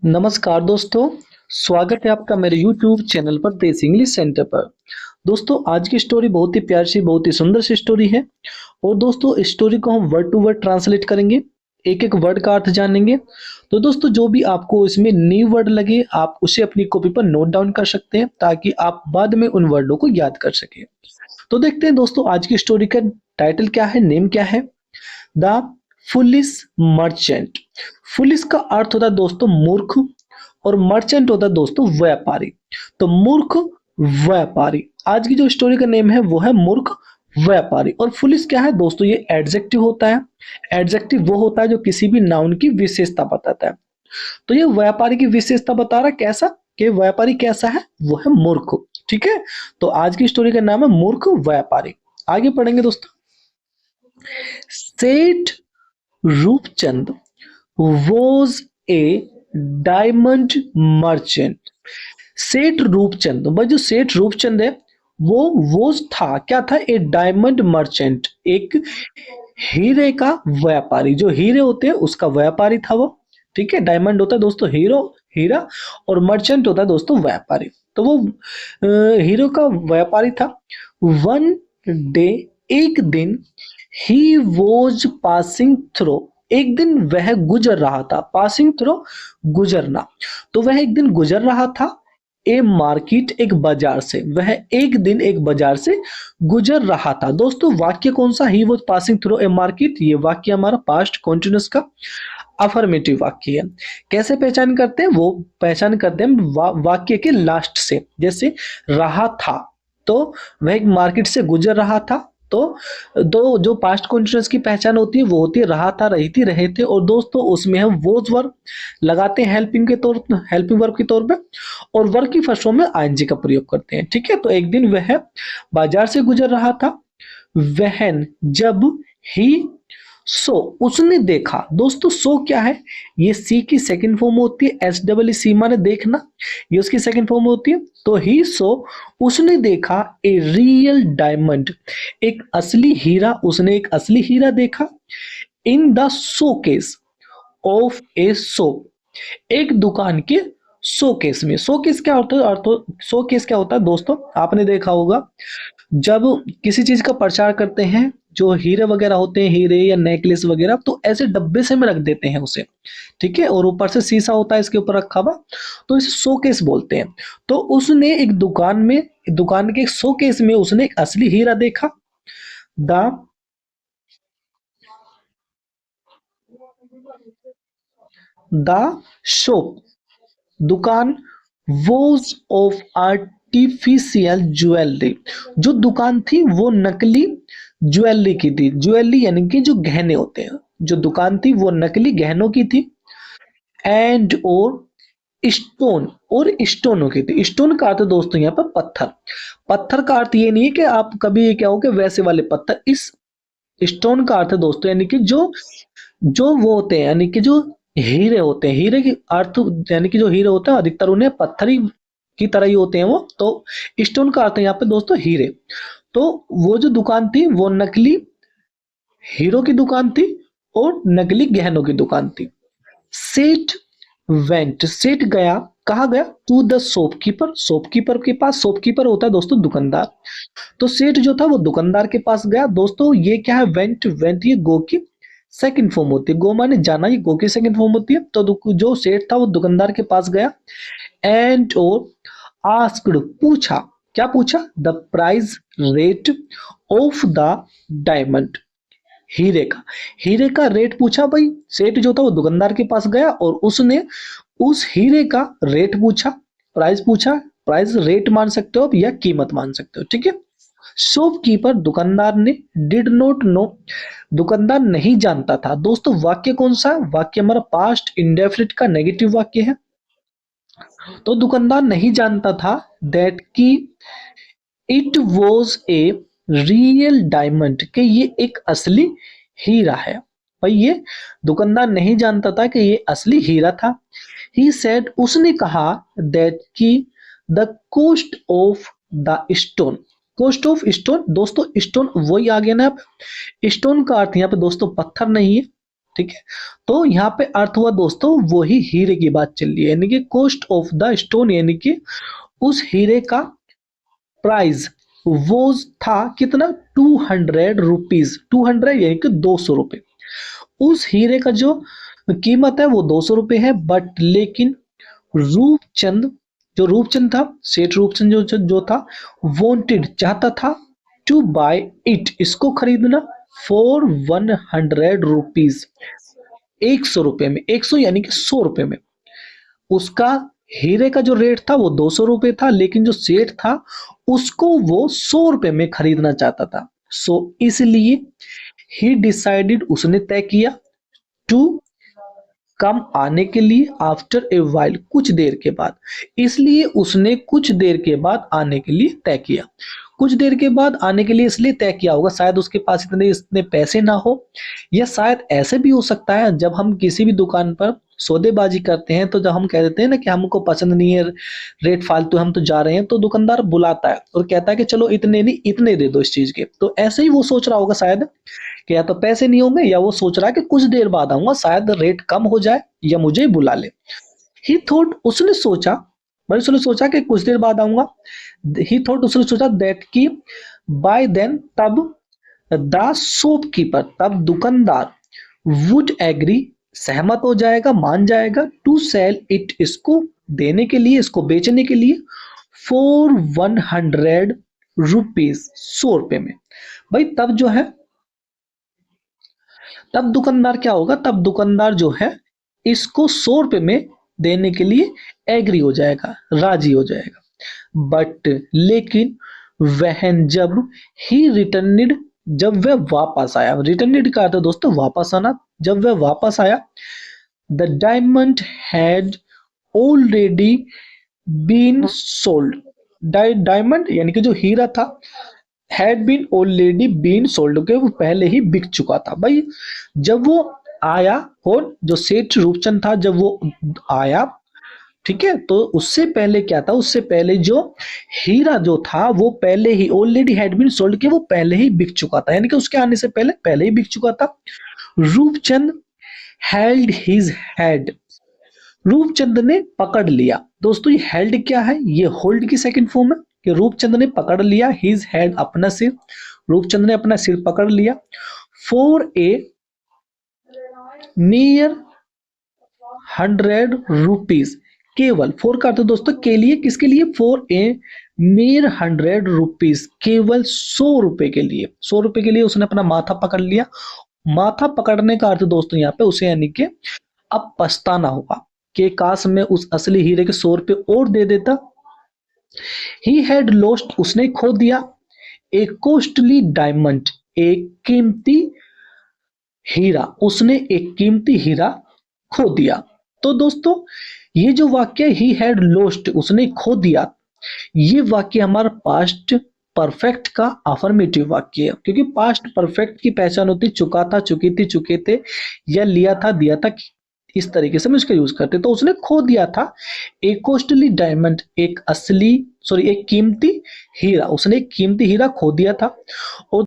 नमस्कार दोस्तों, स्वागत है आपका मेरे YouTube चैनल पर देसी इंग्लिश सेंटर पर। दोस्तों आज की स्टोरी बहुत ही प्यारी सी, बहुत ही सुंदर सी स्टोरी है। और दोस्तों इस स्टोरी को हम वर्ड टू वर्ड ट्रांसलेट करेंगे, एक एक वर्ड का अर्थ जानेंगे। तो दोस्तों जो भी आपको इसमें न्यू वर्ड लगे आप उसे अपनी कॉपी पर नोट डाउन कर सकते हैं ताकि आप बाद में उन वर्डों को याद कर सकें। तो देखते हैं दोस्तों आज की स्टोरी का टाइटल क्या है, नेम क्या है। The foolish merchant. फुलिश का अर्थ होता है दोस्तों मूर्ख, और मर्चेंट होता है दोस्तों व्यापारी। तो मूर्ख व्यापारी, आज की जो स्टोरी का नेम है वो है मूर्ख व्यापारी। और फुलिश क्या है दोस्तों, ये एडजेक्टिव होता है। एडजेक्टिव वो होता है जो किसी भी नाउन की विशेषता बताता है। तो ये व्यापारी की विशेषता बता रहा है, कैसा कि व्यापारी कैसा है, वो है मूर्ख। ठीक है, तो आज की स्टोरी का नाम है मूर्ख व्यापारी। आगे पढ़ेंगे दोस्तों। सेठ Roopchand was a diamond merchant। सेठ रूपचंद, भाई जो सेठ रूपचंद है वो था, क्या था, ए डायमंड मर्चेंट, एक हीरे का व्यापारी। जो हीरे होते हैं उसका व्यापारी था वो। ठीक है, डायमंड होता है दोस्तों हीरा, और मर्चेंट होता है दोस्तों व्यापारी। तो वो हीरो का व्यापारी था। वन डे, एक दिन, ही वॉज पासिंग थ्रो, एक दिन वह गुजर रहा था। पासिंग थ्रो गुजरना, तो वह एक दिन गुजर रहा था। ए मार्केट, एक बाजार से, वह एक दिन एक बाजार से गुजर रहा था। दोस्तों वाक्य कौन सा, he was passing through a market, ये वाक्य हमारा पास्ट कॉन्टिन्यूअस का अफर्मेटिव वाक्य है। कैसे पहचान करते हैं, वो पहचान करते हैं वाक्य के लास्ट से। जैसे रहा था, तो वह एक मार्केट से गुजर रहा था। तो दो जो पास्ट कॉन्टिन्यूअस की पहचान होती है वो होती है रहा था, रही थी, रहे थे। और दोस्तों उसमें हम वोज वर्ब लगाते हैं हेल्पिंग वर्ब के तौर पे, और वर्ब की फर्स्ट फॉर्म में आईएनजी का प्रयोग करते हैं। ठीक है, तो एक दिन वह बाजार से गुजर रहा था। वहन, जब, ही, सो, उसने देखा। दोस्तों सो क्या है, ये सी की सेकंड फॉर्म होती है। एस डबल सी माने देखना, ये उसकी सेकंड फॉर्म होती है। तो ही सो, उसने देखा, ए रियल डायमंड, एक असली हीरा, उसने एक असली हीरा देखा। In the showcase of A shop, एक दुकान के शोकेस में। शोकेस क्या होता है, शोकेस क्या होता है दोस्तों, आपने देखा होगा जब किसी चीज का प्रचार करते हैं, जो हीरे वगैरह होते हैं, हीरे या नेकलेस वगैरह, तो ऐसे डब्बे से में रख देते हैं उसे। ठीक है, और ऊपर से शीशा होता है इसके ऊपर रखा हुआ, तो इसे शोकेस बोलते हैं। तो उसने एक दुकान के शोकेस में उसने एक असली हीरा देखा। द द शॉप, दुकान, वॉज ऑफ आर्टिफिशियल ज्वेलरी, जो दुकान थी वो नकली ज्वेलरी की थी। ज्वेलरी यानी कि जो गहने होते हैं, जो दुकान थी वो नकली गहनों की थी। एंड और स्टोन, और स्टोनों की थी। स्टोन का अर्थ दोस्तों यहाँ पर पत्थर। पत्थर का अर्थ ये नहीं है कि आप कभी ये क्या हो कि वैसे वाले पत्थर, इस स्टोन का अर्थ है दोस्तों यानी कि जो जो वो होते हैं, यानी कि जो हीरे होते हैं। हीरे की अर्थ यानी कि जो हीरे होते हैं अधिकतर उन्हें पत्थर ही की तरह ही होते हैं वो। तो स्टोन का अर्थ है यहाँ पे दोस्तों हीरे। तो वो जो दुकान थी वो नकली हीरो की दुकान थी और नकली गहनों की दुकान थी। सेठ वेंट, सेठ गया, कहा गया, टू द शॉपकीपर, शॉपकीपर के पास। शॉपकीपर होता है दोस्तों दुकानदार। तो सेठ जो था वो दुकानदार के पास गया। दोस्तों ये क्या है, वेंट, वेंट ये गो की सेकंड फॉर्म होती है। गो माने जाना, ये गो की सेकंड फॉर्म होती है। तो जो सेठ था वो दुकानदार के पास गया। एंड और आस्क्ड, पूछा, क्या पूछा, the price rate of the diamond, हीरे का रेट पूछा। भाई सेठ जो था वो दुकानदार के पास गया और उसने उस हीरे का रेट पूछा, प्राइस पूछा। प्राइस रेट मान सकते हो आप या कीमत मान सकते हो। ठीक है, शॉपकीपर, दुकानदार ने, डिड नॉट नो, दुकानदार नहीं जानता था। दोस्तों वाक्य कौन सा है, वाक्य हमारा पास्ट इंडेफिनिट का नेगेटिव वाक्य है। तो दुकानदार नहीं जानता था दैट की it was a real diamond, कि ये एक असली हीरा है। भाई ये दुकानदार नहीं जानता था कि ये असली हीरा था। ही सेड, उसने कहा, दैट की the cost of the stone, cost of stone. दोस्तों स्टोन वही आ गया ना, स्टोन का अर्थ यहाँ पे दोस्तों पत्थर नहीं है। ठीक है। तो यहाँ पे अर्थ हुआ दोस्तों वही हीरे की बात चल रही है, यानी कि कॉस्ट ऑफ द स्टोन, यानी कि उस हीरे का प्राइस वो था कितना, 200 रुपीज, 200 यानी कि 200 रुपए। उस हीरे का जो कीमत है वो 200 रुपए है, बट लेकिन रूपचंद, जो रूपचंद था, सेठ रूपचंद जो था, वांटेड, चाहता था, टू बाय इट, इसको खरीदना, फॉर 100 रुपीज, 100 रुपए में, 100 यानी कि 100 रुपए में। उसका हीरे का जो रेट था वो 200 रुपए था, लेकिन जो सेठ था उसको वो 100 रुपए में खरीदना चाहता था। सो इसलिए ही डिसाइडेड, उसने तय किया, टू कम, आने के लिए, आफ्टर ए वाइल, कुछ देर के बाद। इसलिए उसने कुछ देर के बाद आने के लिए तय किया। कुछ देर के बाद आने के लिए इसलिए तय किया होगा, शायद उसके पास इतने पैसे ना हो, या शायद ऐसे भी हो सकता है जब हम किसी भी दुकान पर सौदेबाजी करते हैं तो जब हम कह देते हैं ना कि हमको पसंद नहीं है, रेट फालतू, हम तो जा रहे हैं, तो दुकानदार बुलाता है और कहता है कि चलो इतने नहीं इतने दे दो इस चीज के। तो ऐसे ही वो सोच रहा होगा शायद कि या तो पैसे नहीं होंगे, या वो सोच रहा है कि कुछ देर बाद आऊंगा, शायद रेट कम हो जाए या मुझे बुला ले। ही थॉट, उसने सोचा, मतलब उसने सोचा कि कुछ देर बाद आऊंगा। ही थॉट, उसने सोचा दैट कि बाय देन, तब, द शॉपकीपर, तब दुकानदार, वुड एग्री, सहमत हो जाएगा, मान जाएगा, टू सेल इट, इसको देने के लिए, इसको बेचने के लिए, फॉर 100 रुपीज, 100 रुपए में। भाई तब जो है, तब दुकानदार क्या होगा, तब दुकानदार जो है इसको 100 रुपए में देने के लिए एग्री हो जाएगा, राजी हो जाएगा। बट लेकिन वहन, जब ही रिटर्निड, जब वह वापस आया, रिटर्निड का अर्थ है दोस्तों वापस आना, जब वह वापस आया, the diamond had already been sold, diamond यानी कि जो हीरा था, had been already been sold, के वो पहले ही बिक चुका था। भाई जब वो आया, कौन, जो सेठ रूपचंद था, जब वो आया, ठीक है, तो उससे पहले क्या था, उससे पहले जो हीरा जो था वो पहले ही, ऑलरेडी हैड बीन सोल्ड, के वो पहले ही बिक चुका था, यानी कि उसके आने से पहले पहले ही बिक चुका था। Roopchand held his head, Roopchand ने पकड़ लिया। दोस्तों ये हेल्ड क्या है, ये होल्ड की सेकंड फॉर्म है, कि रूपचंद ने पकड़ लिया, हिज हेड, अपना सिर, रूपचंद ने अपना सिर पकड़ लिया, फॉर ए नियर 100 रुपीज, केवल, फोर का अर्थ दोस्तों के लिए, किसके लिए, फॉर ए नियर 100 रुपीज, केवल 100 रुपए के लिए, 100 रुपए के लिए उसने अपना माथा पकड़ लिया। माथा पकड़ने का अर्थ दोस्तों यहाँ पे उसे, यानी कि अब पछताना होगा कि काश में उस असली हीरे के 100 रुपए और दे देता। ही हैड लॉस्ट, उसने खो दिया, ए कॉस्टली डायमंड, एक कीमती हीरा, उसने एक कीमती हीरा खो दिया। तो दोस्तों ये जो वाक्य ही हैड लॉस्ट, उसने खो दिया, ये वाक्य हमारा पास्ट परफेक्ट का अफर्मेटिव वाक्य है, क्योंकि पास्ट परफेक्ट की पहचान होती चुका था, चुकी थी, चुके थे, या लिया था, दिया था, इस तरीके से हम इसका यूज करते। तो उसने खो दिया था एक कॉस्टली डायमंड, एक असली, सॉरी एक कीमती हीरा, उसने एक कीमती हीरा खो दिया था, और